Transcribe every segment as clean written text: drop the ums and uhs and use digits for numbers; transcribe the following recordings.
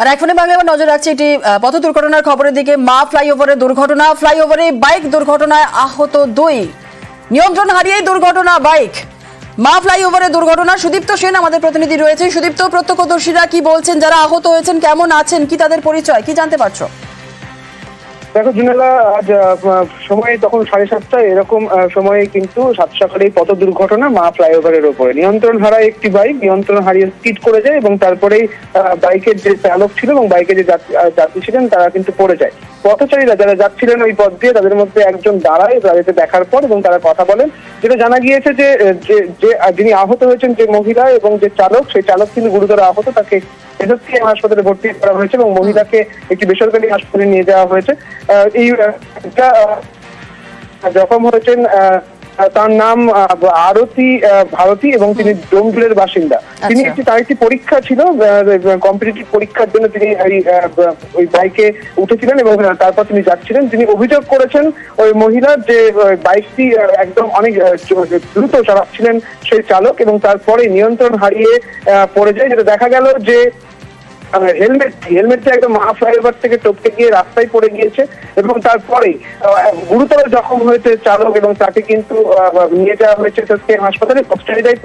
আর এখনই বাংলা আবার নজর রাখছি একটি পথ দুর্ঘটনার খবরের দিকে। মা ফ্লাইওভারে দুর্ঘটনা, ফ্লাইওভারে বাইক দুর্ঘটনায় আহত 2। নিয়ন্ত্রণ হারিয়েই দুর্ঘটনা বাইক। মা ফ্লাইওভারে দুর্ঘটনা। সুদীপ্ত সেন আমাদের প্রতিনিধি রয়েছে। সুদীপ্ত, প্রত্যক্ষদর্শীরা কি বলছেন, যারা আহত হয়েছেন কেমন আছেন, কি তাদের পরিচয়, কি জানতে পারছো? দেখো জুনেলা, আজ সময় তখন 7:30 এরকম সময়ে কিন্তু সাত সকালে পথ দুর্ঘটনা মা ফ্লাইওভারের উপরে। নিয়ন্ত্রণ হারায় একটি বাইক, নিয়ন্ত্রণ হারিয়ে স্কিড করে যায় এবং তারপরেই বাইকের যে চালক ছিল এবং বাইকের যে যাত্রী ছিলেন তারা কিন্তু পড়ে যায়। পথচারীরা যারা যাচ্ছিলেন ওই পথ দিয়ে, তাদের মধ্যে একজন দাঁড়ায় তাদেরকে দেখার পর এবং তারা কথা বলেন। যেটা জানা গিয়েছে যে যিনি আহত হয়েছেন, যে মহিলা এবং যে চালক, সেই চালক কিন্তু গুরুতর আহত। তাকে এসএসকেএম হাসপাতালে ভর্তি করা হয়েছে এবং মহিলাকে একটি বেসরকারি হাসপাতালে নিয়ে যাওয়া হয়েছে। এই জখম হয়েছেন, তার নাম ভারতী এবং তিনি ডোমজুড়ের বাসিন্দা। তিনি তার একটি পরীক্ষা ছিল, কম্পিটিটিভ পরীক্ষার জন্য তিনি ওই বাইকে উঠেছিলেন এবং তারপর তিনি যাচ্ছিলেন। তিনি অভিযোগ করেছেন ওই মহিলার যে বাইকটি একদম অনেক দ্রুত চালাচ্ছিলেন সেই চালক, এবং তারপরে নিয়ন্ত্রণ হারিয়ে পড়ে যায়। যেটা দেখা গেল যে হেলমেটটা একদম মা ফ্লাইওভার থেকে টপকে গিয়ে রাস্তায় পড়ে গিয়েছে এবং তারপরে গুরুতর জখম হয়েছে চালক এবং তাকে কিন্তু নিয়ে যাওয়া হয়েছে এসএসকেএম হাসপাতালে। পথচারীরাই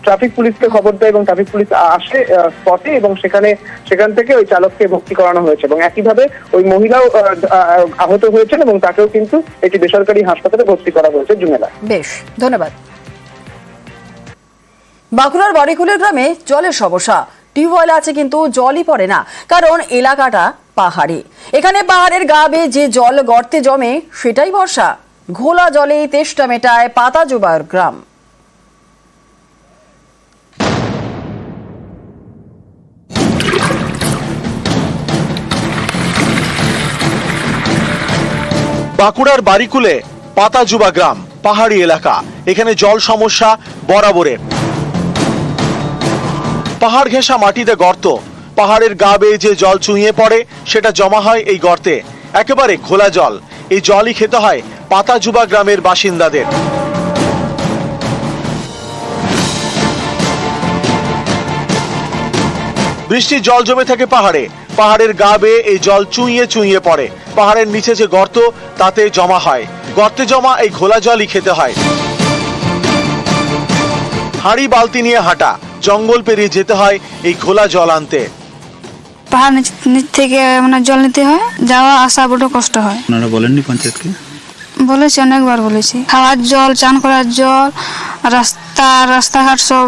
ট্রাফিক পুলিশকে খবর দেয় এবং ট্রাফিক পুলিশ আসে স্পটে এবং সেখান থেকে ওই চালককে ভর্তি করানো হয়েছে এবং একইভাবে ওই মহিলাও আহত হয়েছেন এবং তাকেও কিন্তু একটি বেসরকারি হাসপাতালে ভর্তি করা হয়েছে। জুমেলা, বেশ, ধন্যবাদ। বাঁকুড়ার বাড়িকুলের গ্রামে জলের সমস্যা। টিউবওয়েল আছে কিন্তু জলই পড়ে না, কারণ এলাকাটা পাহাড়ি। এখানে পাহাড়ের গা বেয়ে যে জল গর্তে জমে সেটাই ভরসা। ঘোলা জলেই তেষ্টা মেটায় পাতাজোবার গ্রাম। বাঁকুড়ার বাড়িকুলে পাতাজুবা গ্রাম, পাহাড়ি এলাকা। এখানে জল সমস্যা বরাবরের। পাহাড় ঘেঁষা মাটিতে গর্ত, পাহাড়ের গা বেয়ে যে জল চুঁইয়ে পড়ে সেটা জমা হয় এই গর্তে। একেবারে ঘোলা জল। এই জলই খেতে হয় পাতাজুবা গ্রামের বাসিন্দাদের। বৃষ্টির জল জমে থাকে পাহাড়ে, পাহাড়ের গা বেয়ে এই জল চুঁইয়ে চুঁইয়ে পড়ে। পাহাড়ের নিচে যে গর্ত তাতে জমা হয়। গর্তে জমা এই ঘোলা জলই খেতে হয়। হাঁড়ি বালতি নিয়ে হাঁটা, জঙ্গল পেরিয়ে যেতে হয় এই ঘোলা জল আনতে। পাহাড় নিচ থেকে জল নিতে হয়, যাওয়া আসা বড় কষ্ট হয়। আপনারা বলেননি পঞ্চায়েতকে? বলেছি, অনেকবার বলেছি। খাওয়ার জল, চান করার জল, রাস্তাঘাট সব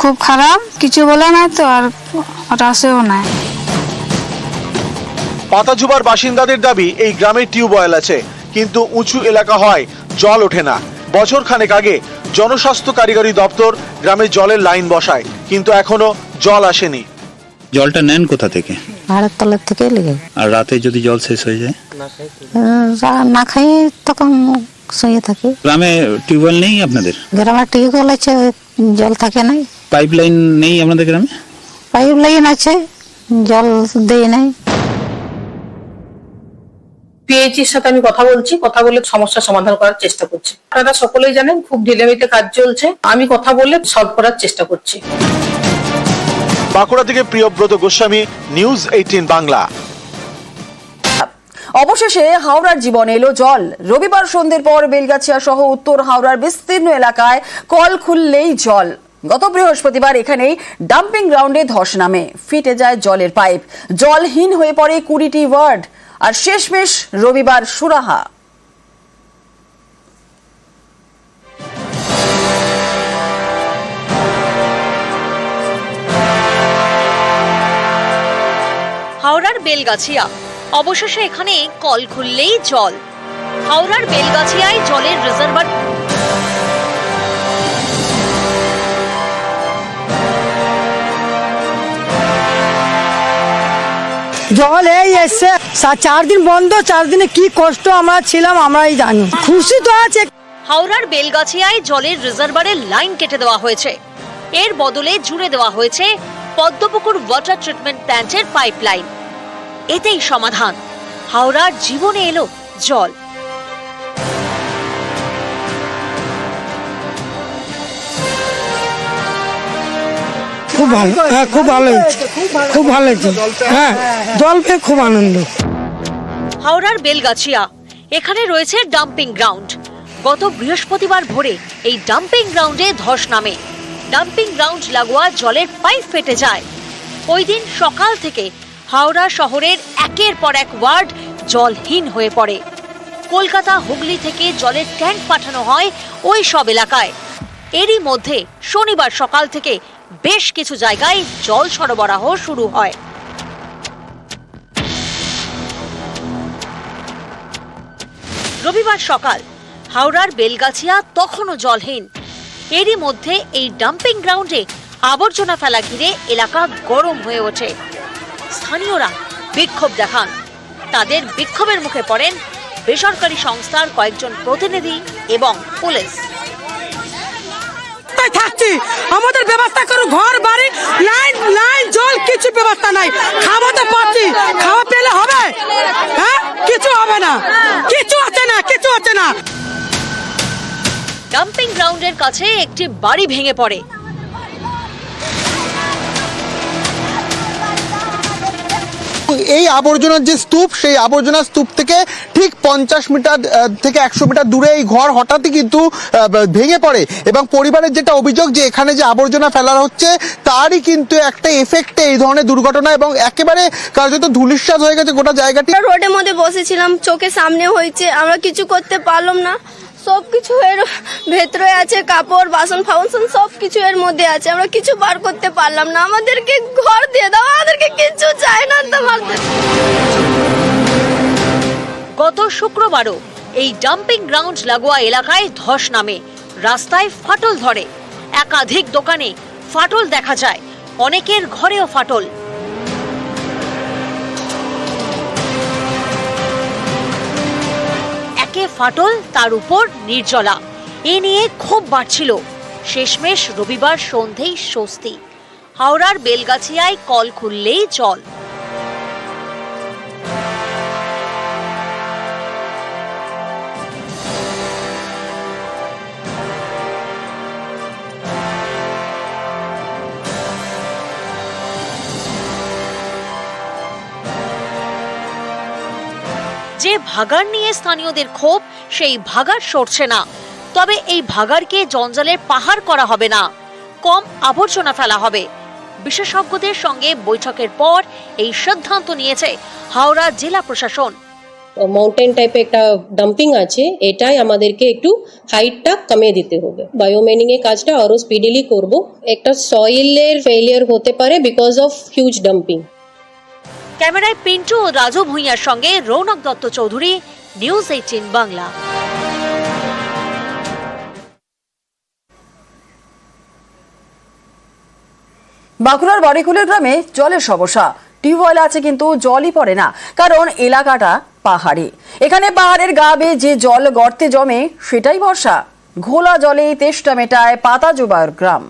খুব খারাপ। কিছু বলে না তো, আর আসেও না। পাতাজুবার বাসিন্দাদের দাবি এই গ্রামে টিউবওয়েল আছে, কিন্তু উঁচু এলাকা হয় জল ওঠে না। বছর খানেক আগে জনস্বাস্থ্য কারিগরি দপ্তর গ্রামে জলের লাইন বসায়, কিন্তু এখনো জল আসেনি। জলটা নেন কোথা থেকে? পাহাড়ের তলার থেকে লেগে। আর রাতে যদি জল শেষ হয়ে যায়? না খাই তখন শুয়ে থাকি। গ্রামে টিউবওয়েল নেই আপনাদের? গ্রামে টিউবওয়েল আছে, জল থাকে নাই। পাইপ লাইন নেই আপনাদের গ্রামে? পাইপ লাইন আছে, জল দেয় নাই। পিএইচির সাথে আমি কথা বলে সমস্যার সমাধান করার চেষ্টা করছি। আপনারা সকলেই জানেন খুব ঢিলেমিতে কাজ চলছে, আমি কথা বলে সলভ করার চেষ্টা করছি। বাঁকুড়া থেকে প্রিয়ব্রত গোস্বামী, নিউজ 18 বাংলা। অবশেষে হাওড়ার জীবনে এলো জল। রবিবার সন্ধ্যের পর বেলগাছিয়া সহ উত্তর হাওড়ার বিস্তীর্ণ এলাকায় কল খুললেই জল। গত বৃহস্পতিবার এখানেই ডাম্পিং গ্রাউন্ডে ধস নামে, ফেটে যায় জলের পাইপ। জলহীন হয়ে পড়ে 20টি ওয়ার্ড। আর শেষমেশ রবিবার সুরাহা। হাওড়ার বেলগাছিয়া, অবশেষে এখানে কল খুললেই জল। হাওড়ার বেলগাছিয়ায় জলের রিজার্ভার জল এই এসছে। 4 দিন বন্ধ, 4 দিনে কি কষ্ট আমরা ছিলাম আমরাই জানি। খুশি তো আছে। হাওড়ার বেলগাছিয়ায় জলের রিজার্ভারের লাইন কেটে দেওয়া হয়েছে। এর বদলে জুড়ে দেওয়া হয়েছে পদ্মপুকুর ওয়াটার ট্রিটমেন্ট প্ল্যান্টের পাইপলাইন। এতেই সমাধান। হাওড়ার জীবনে এলো জল। খুব ভালো, হ্যাঁ খুব ভালো হয়েছে, খুব ভালো হয়েছে, হ্যাঁ জল পেয়ে খুব আনন্দ। হাওড়ার বেলগাছিয়া এখানে রয়েছে ডাম্পিং গ্রাউন্ড। গত বৃহস্পতিবার ভোরে এই ডাম্পিং গ্রাউন্ডে ধস নামে। ডাম্পিং গ্রাউন্ড লাগোয়া জলের পাইপ ফেটে যায়। ওই দিন সকাল থেকে হাওড়া শহরের একের পর এক ওয়ার্ড জলহীন হয়ে পড়ে। কলকাতা হুগলি থেকে জলের ট্যাঙ্ক পাঠানো হয় ওই সব এলাকায়। এরই মধ্যে শনিবার সকাল থেকে বেশ কিছু জায়গায় জল সরবরাহ শুরু হয়। রবিবার সকাল হাওড়ার বেলগাছিয়া তখনও জলহীন। এরই মধ্যে এই ডাম্পিং গ্রাউন্ডে আবর্জনা ফেলা ঘিরে এলাকা গরম হয়ে ওঠে। স্থানীয়রা বিক্ষোভ দেখান। তাদের বিক্ষোভের মুখে পড়েন বেসরকারি সংস্থার কয়েকজন প্রতিনিধি এবং পুলিশ। থাকছি আমাদের ব্যবস্থা করো, ঘর বাড়ি লাইন জল কিছু ব্যবস্থা নাই। খাওয়া তো পাচ্ছি, খাওয়া পেলে হবে? হ্যাঁ কিছু হবে না, কিছু আছে না। ডাম্পিং গ্রাউন্ডের কাছে একটি বাড়ি ভেঙে পড়ে। এই আবর্জনার যে স্তূপ, সেই আবর্জনা স্তূপ থেকে ঠিক 50 মিটার থেকে 100 মিটার দূরে এই ঘর হঠাৎই কিন্তু ভেঙে পড়ে এবং পরিবারের যেটা অভিযোগ যে এখানে যে আবর্জনা ফেলা হচ্ছে তারই কিন্তু একটা এফেক্টে এই ধরনের দুর্ঘটনা এবং একেবারে কার্যত ধূলিসাৎ হয়ে গেছে গোটা জায়গাটি। রোডের মধ্যে বসেছিলাম, চোখের সামনে হয়েছে, আমরা কিছু করতে পারলাম না। সবকিছু এর ভেতরে আছে, কাপড় বাসন ফাউসন সবকিছু এর মধ্যে আছে, আমরা কিছু বার করতে পারলাম না। আমাদেরকে ঘর দিয়ে দাও, আমাদেরকে কিছু চাই না তোমাদের। গত শুক্রবারও এই ডাম্পিং গ্রাউন্ড লাগোয়া এলাকায় ধস নামে। রাস্তায় ফাটল ধরে, একাধিক দোকানে ফাটল দেখা যায়, অনেকের ঘরেও ফাটল। একে ফাটল, তার উপর নির্জলা, এ নিয়ে ক্ষোভ বাড়ছিল। শেষমেশ রবিবার সন্ধেই স্বস্তি। হাওড়ার বেলগাছিয়ায় কল খুললেই জল। যে ভাগাড় নিয়ে স্থানীয়দের ক্ষোভ, সেই ভাগাড় সরছে না। তবে এই ভাগাড়কে জঞ্জালের পাহাড় করা হবে না, কম আবর্জনা ফেলা হবে। বিশেষজ্ঞদের সঙ্গে বৈঠকের পর এই সিদ্ধান্ত নিয়েছে হাওড়া জেলা প্রশাসন। মাউন্টেন টাইপে একটা ডাম্পিং আছে, এটাই আমাদেরকে একটু হাইটটা কমিয়ে দিতে হবে। বায়োমেনিং এর কাজটা আরো স্পিডিলি করব। একটা সয়েলের ফেলিয়ার হতে পারে বিকজ অফ হিউজ ডাম্পিং। ক্যামেরায় পিন্টু ও রাজু ভূঁইয়ার সঙ্গে রৌনক দত্ত চৌধুরী, নিউজ 18 বাংলা। বাঁকুড়ার বাড়িকুলের গ্রামে জলের সমস্যা। টিউবওয়েল আছে কিন্তু জলই পড়ে না, কারণ এলাকাটা পাহাড়ি। এখানে পাহাড়ের গা বেয়ে যে জল গর্তে জমে সেটাই ভরসা। ঘোলা জলেই তেষ্টা মেটায় পাতাজোবার গ্রাম।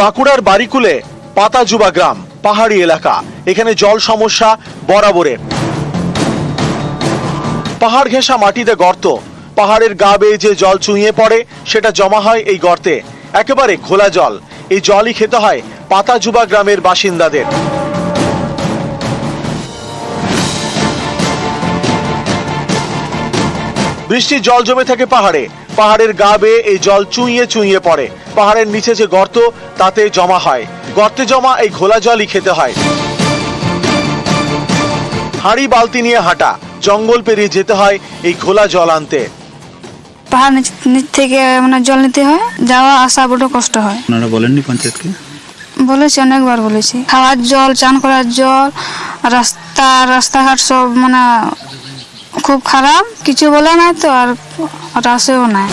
বাঁকুড়ার বাড়িকুলে পাতাজুবা গ্রাম, পাহাড়ি এলাকা। এখানে জল সমস্যা বরাবরের। পাহাড় ঘেঁষা মাটিতে গর্ত, পাহাড়ের গা বেয়ে যে জল চুইয়ে পড়ে সেটা জমা হয় এই গর্তে। একেবারে ঘোলা জল। এই জলই খেতে হয় পাতাজুবা গ্রামের বাসিন্দাদের। বৃষ্টির জল জমে থাকে পাহাড়ে, পাহাড়ের গা বেয়ে এই জল চুইয়ে চুইয়ে পড়ে। পাহাড়ের নিচে যে গর্ত তাতে জমা হয়। গর্তে জমা এই ঘোলা জলই খেতে হয়। হাঁড়ি বালতি নিয়ে হাঁটা, জঙ্গল পেরিয়ে যেতে হয় এই ঘোলা জল আনতে। পাহাড় নিচ থেকে মানে জল নিতে হয়, যাওয়া আসা বড় কষ্ট হয়। আপনারা বলেননি পঞ্চায়েতকে? বলেছি, অনেকবার বলেছি। খাওয়ার জল, চান করার জল, রাস্তাঘাট সব মানে খুব খারাপ। কিছু বলে নাই তো, আর আসেও নাই।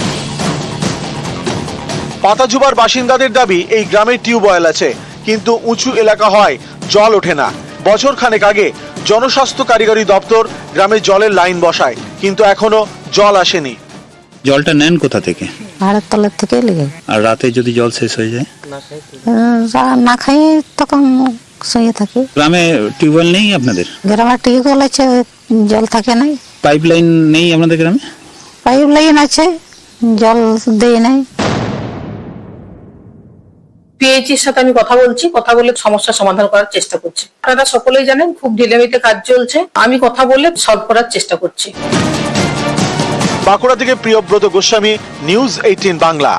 পাতাজুবার বাসিন্দাদের দাবি এই গ্রামে টিউবওয়েল আছে, কিন্তু উঁচু এলাকা হয় জল ওঠে না। বছর খানেক আগে জনস্বাস্থ্য কারিগরি দপ্তর গ্রামে জলের লাইন বসায়, কিন্তু এখনো জল আসেনি। জলটা নেন কোথা থেকে? পাহাড়ের তলার থেকে লেগে। আর রাতে যদি জল শেষ হয়ে যায়? না খাই তখন শুয়ে থাকি। গ্রামে টিউবওয়েল নেই আপনাদের? গ্রামের টিউবওয়েল আছে জল থাকে নাই। পাইপ লাইন নেই আপনাদের গ্রামে? পাইপ লাইন আছে, জল দেয় নাই। পিএইচির সাথে আমি কথা বলছি, কথা বলে সমস্যার সমাধান করার চেষ্টা করছি। আপনারা সকলেই জানেন খুব ঢিলেমিতে কাজ চলছে, আমি কথা বলে সলভ করার চেষ্টা করছি। বাঁকুড়া থেকে প্রিয়ব্রত গোস্বামী, নিউজ 18 বাংলা।